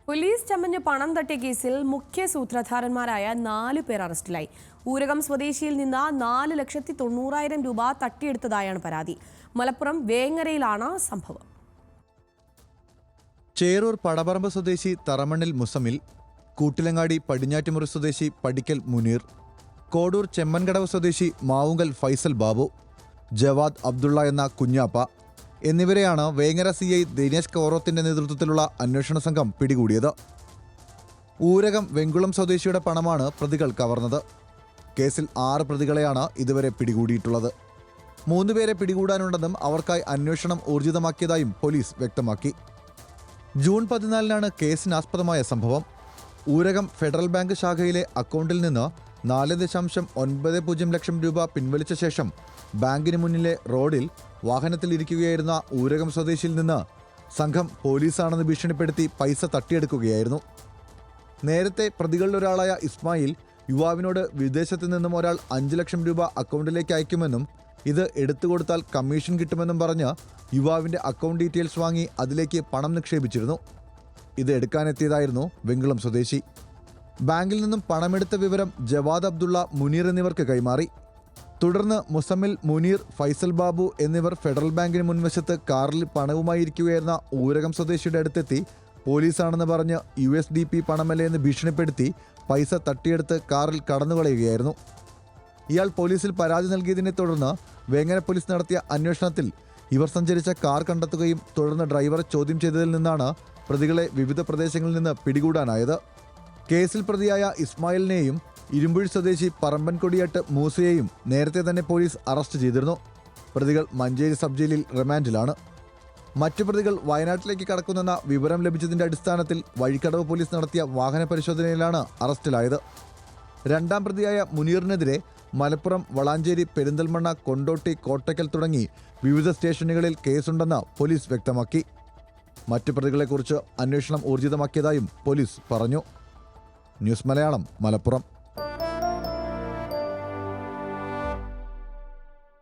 Police ചമഞ്ഞ് പണം തട്ടിയ കേസിൽ മുഖ്യ സൂത്രധാരന്മാരായ 4 പേർ അറസ്റ്റിലായി. ഊരകം സ്വദേശിയിൽ നിന്ന് 4,90,000 രൂപ തട്ടിയെടുത്തതായാണ് പരാതി. മലപ്പുറം വേങ്ങരയിലാണ് സംഭവം. ചേരൂർ പടപറമ്പ് സ്വദേശി തറമണ്ണിൽ മുസമിൽ, കൂട്ടിലങ്ങാടി പടിഞ്ഞാറ്റുമുറി സ്വദേശി പടിക്കൽ മുനീർ, കോഡൂർ ചെമ്മൻകടവ് സ്വദേശി മാവുങ്കൽ ഫൈസൽ ബാബു, ജവാദ് അബ്ദുള്ള എന്ന കുഞ്ഞാപ്പ എന്നിവരെയാണ് വേങ്ങര CI ദിനേശ് കോറോത്തിന്റെ നേതൃത്വത്തിലുള്ള അന്വേഷണ സംഘം പിടികൂടിയത്. ഊരകം വെങ്കുളം സ്വദേശിയുടെ പണമാണ് പ്രതികൾ കവർന്നത്. കേസിൽ 6 പ്രതികളെയാണ് ഇതുവരെ പിടികൂടിയിട്ടുള്ളത്. 3 പേരെ പിടികൂടാനുണ്ടെന്നും അവർക്കായി അന്വേഷണം ഊർജിതമാക്കിയതായും പോലീസ് വ്യക്തമാക്കി. ജൂൺ 14-നാണ് കേസിനാസ്പദമായ സംഭവം. ഊരകം ഫെഡറൽ ബാങ്ക് ശാഖയിലെ അക്കൗണ്ടിൽ നിന്ന് 4.90 ലക്ഷം രൂപ പിൻവലിച്ച ശേഷം ബാങ്കിന് മുന്നിലെ റോഡിൽ വാഹനത്തിലിരിക്കുകയായിരുന്ന ഊരകം സ്വദേശിയിൽ നിന്ന് സംഘം പോലീസാണെന്ന് ഭീഷണിപ്പെടുത്തി പൈസ തട്ടിയെടുക്കുകയായിരുന്നു. നേരത്തെ പ്രതികളിലൊരാളായ ഇസ്മായിൽ യുവാവിനോട് വിദേശത്ത് നിന്നും ഒരാൾ 5 ലക്ഷം രൂപ അക്കൗണ്ടിലേക്ക് അയക്കുമെന്നും ഇത് എടുത്തുകൊടുത്താൽ കമ്മീഷൻ കിട്ടുമെന്നും പറഞ്ഞ് യുവാവിൻ്റെ അക്കൗണ്ട് ഡീറ്റെയിൽസ് വാങ്ങി അതിലേക്ക് പണം നിക്ഷേപിച്ചിരുന്നു. ഇത് എടുക്കാനെത്തിയതായിരുന്നു വെങ്കുളം സ്വദേശി. ബാങ്കിൽ നിന്നും പണമെടുത്ത വിവരം ജവാദ് അബ്ദുള്ള, മുനീർ എന്നിവർക്ക് കൈമാറി. തുടർന്ന് മുസമ്മിൽ, മുനീർ, ഫൈസൽ ബാബു എന്നിവർ ഫെഡറൽ ബാങ്കിന് മുൻവശത്ത് കാറിൽ പണവുമായി ഇരിക്കുകയായിരുന്ന ഊരകം സ്വദേശിയുടെ അടുത്തെത്തി പോലീസാണെന്ന് പറഞ്ഞ് USDP പണമല്ലേ എന്ന് ഭീഷണിപ്പെടുത്തി പൈസ തട്ടിയെടുത്ത് കാറിൽ കടന്നുകളയുകയായിരുന്നു. ഇയാൾ പോലീസിൽ പരാതി നൽകിയതിനെ തുടർന്ന് വേങ്ങര പോലീസ് നടത്തിയ അന്വേഷണത്തിൽ ഇവർ സഞ്ചരിച്ച കാർ കണ്ടെത്തുകയും തുടർന്ന് ഡ്രൈവറെ ചോദ്യം ചെയ്തതിൽ നിന്നാണ് പ്രതികളെ വിവിധ പ്രദേശങ്ങളിൽ നിന്ന് പിടികൂടാനായത്. കേസിൽ പ്രതിയായ ഇസ്മായിലിനെയും ഇരുമ്പുഴി സ്വദേശി പറമ്പൻകൊടിയാട്ട് മൂസയെയും നേരത്തെ തന്നെ പോലീസ് അറസ്റ്റ് ചെയ്തിരുന്നു. പ്രതികൾ മഞ്ചേരി സബ് ജയിലിൽ റിമാൻഡിലാണ്. മറ്റു പ്രതികൾ വയനാട്ടിലേക്ക് കടക്കുന്നെന്ന വിവരം ലഭിച്ചതിന്റെ അടിസ്ഥാനത്തിൽ വഴിക്കടവ് പോലീസ് നടത്തിയ വാഹന പരിശോധനയിലാണ് അറസ്റ്റിലായത്. 2ാം പ്രതിയായ മുനീറിനെതിരെ മലപ്പുറം, വളാഞ്ചേരി, പെരിന്തൽമണ്ണ, കൊണ്ടോട്ടി, കോട്ടയ്ക്കൽ തുടങ്ങി വിവിധ സ്റ്റേഷനുകളിൽ കേസുണ്ടെന്ന് പോലീസ് വ്യക്തമാക്കി. മറ്റു പ്രതികളെക്കുറിച്ച് അന്വേഷണം ഊർജിതമാക്കിയതായും പോലീസ് പറഞ്ഞു. ന്യൂസ് മലയാളം, മലപ്പുറം.